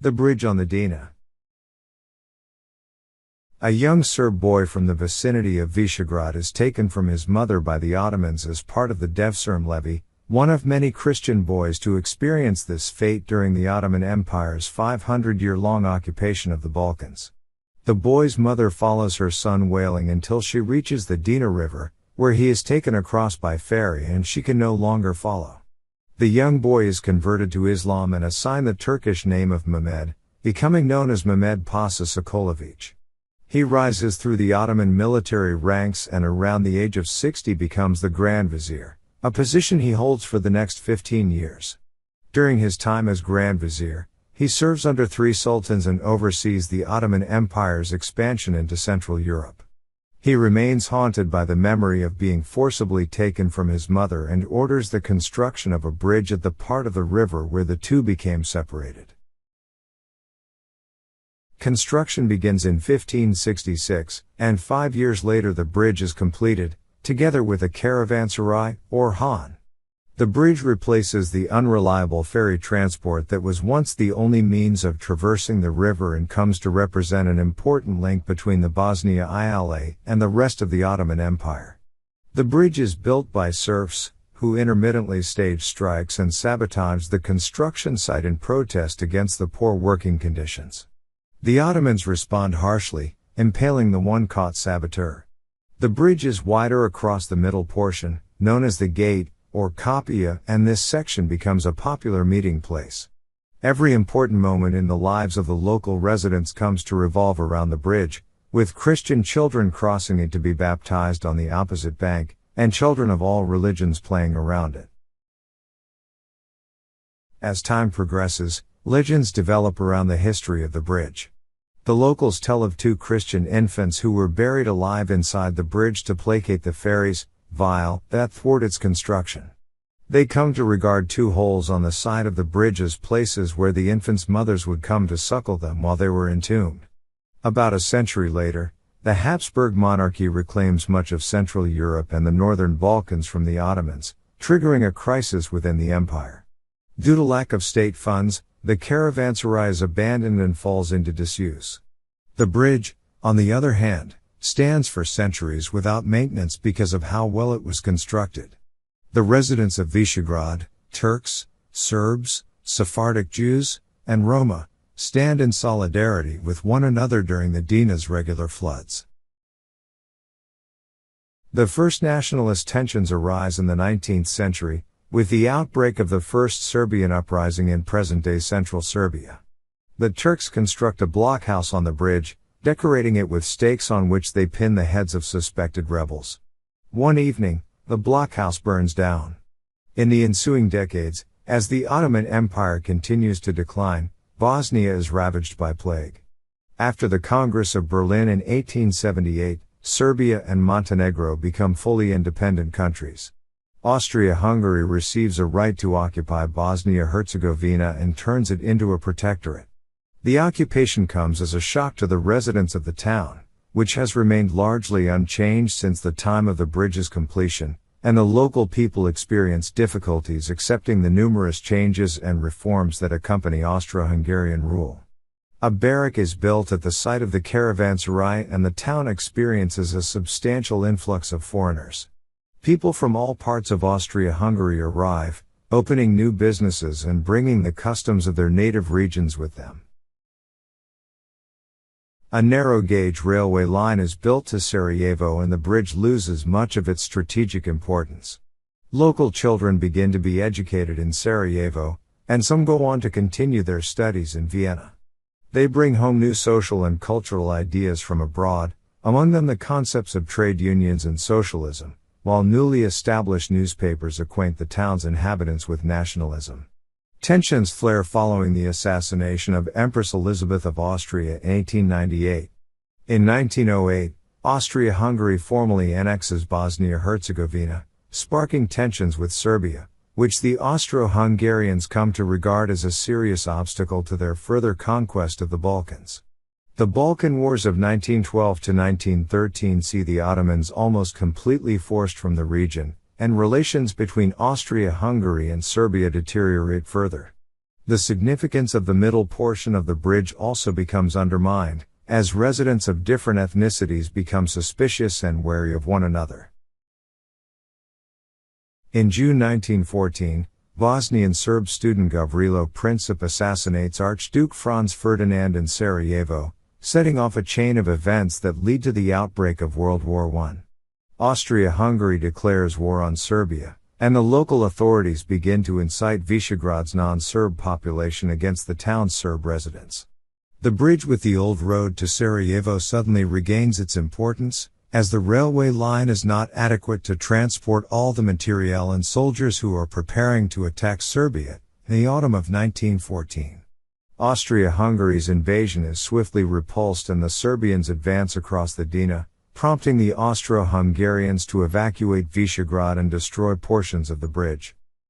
The bridge on the Drina. A young Serb boy from the vicinity of Visegrad is taken from his mother by the Ottomans as part of the Devşirme levy, one of many Christian boys to experience this fate during the Ottoman Empire's 500-year-long occupation of the Balkans. The boy's mother follows her son wailing until she reaches the Drina River, where he is taken across by ferry and she can no longer follow. The young boy is converted to Islam and assigned the Turkish name of Mehmed, becoming known as Mehmed Pasha Sokolović. He rises through the Ottoman military ranks and around the age of 60 becomes the Grand Vizier, a position he holds for the next 15 years. During his time as Grand Vizier, he serves under 3 sultans and oversees the Ottoman Empire's expansion into Central Europe. He remains haunted by the memory of being forcibly taken from his mother and orders the construction of a bridge at the part of the river where the two became separated. Construction begins in 1566, and 5 years later the bridge is completed, together with a caravanserai, or han. The bridge replaces the unreliable ferry transport that was once the only means of traversing the river and comes to represent an important link between the Bosnia Isla and the rest of the Ottoman Empire. The bridge is built by serfs, who intermittently stage strikes and sabotage the construction site in protest against the poor working conditions. The Ottomans respond harshly, impaling the one-caught saboteur. The bridge is wider across the middle portion, known as the gate, or Kapia, and this section becomes a popular meeting place. Every important moment in the lives of the local residents comes to revolve around the bridge, with Christian children crossing it to be baptized on the opposite bank, and children of all religions playing around it. As time progresses, legends develop around the history of the bridge. The locals tell of 2 Christian infants who were buried alive inside the bridge to placate the fairies, vile, that thwart its construction. They come to regard 2 holes on the side of the bridge as places where the infants' mothers would come to suckle them while they were entombed. About a century later, the Habsburg monarchy reclaims much of Central Europe and the northern Balkans from the Ottomans, triggering a crisis within the empire. Due to lack of state funds, the caravanserai is abandoned and falls into disuse. The bridge, on the other hand, stands for centuries without maintenance because of how well it was constructed. The residents of Visegrad, Turks, Serbs, Sephardic Jews, and Roma, stand in solidarity with one another during the Drina's regular floods. The first nationalist tensions arise in the 19th century, with the outbreak of the first Serbian uprising in present-day central Serbia. The Turks construct a blockhouse on the bridge, decorating it with stakes on which they pin the heads of suspected rebels. One evening, the blockhouse burns down. In the ensuing decades, as the Ottoman Empire continues to decline, Bosnia is ravaged by plague. After the Congress of Berlin in 1878, Serbia and Montenegro become fully independent countries. Austria-Hungary receives a right to occupy Bosnia-Herzegovina and turns it into a protectorate. The occupation comes as a shock to the residents of the town, which has remained largely unchanged since the time of the bridge's completion, and the local people experience difficulties accepting the numerous changes and reforms that accompany Austro-Hungarian rule. A barrack is built at the site of the caravanserai and the town experiences a substantial influx of foreigners. People from all parts of Austria-Hungary arrive, opening new businesses and bringing the customs of their native regions with them. A narrow-gauge railway line is built to Sarajevo and the bridge loses much of its strategic importance. Local children begin to be educated in Sarajevo, and some go on to continue their studies in Vienna. They bring home new social and cultural ideas from abroad, among them the concepts of trade unions and socialism, while newly established newspapers acquaint the town's inhabitants with nationalism. Tensions flare following the assassination of Empress Elizabeth of Austria in 1898. In 1908, Austria-Hungary formally annexes Bosnia-Herzegovina, sparking tensions with Serbia, which the Austro-Hungarians come to regard as a serious obstacle to their further conquest of the Balkans. The Balkan Wars of 1912 to 1913 see the Ottomans almost completely forced from the region, and relations between Austria-Hungary and Serbia deteriorate further. The significance of the middle portion of the bridge also becomes undermined, as residents of different ethnicities become suspicious and wary of one another. In June 1914, Bosnian Serb student Gavrilo Princip assassinates Archduke Franz Ferdinand in Sarajevo, setting off a chain of events that lead to the outbreak of World War I. Austria-Hungary declares war on Serbia, and the local authorities begin to incite Visegrad's non-Serb population against the town's Serb residents. The bridge with the old road to Sarajevo suddenly regains its importance, as the railway line is not adequate to transport all the materiel and soldiers who are preparing to attack Serbia in the autumn of 1914. Austria-Hungary's invasion is swiftly repulsed and the Serbians advance across the Drina, prompting the Austro-Hungarians to evacuate Visegrad and destroy portions of the bridge.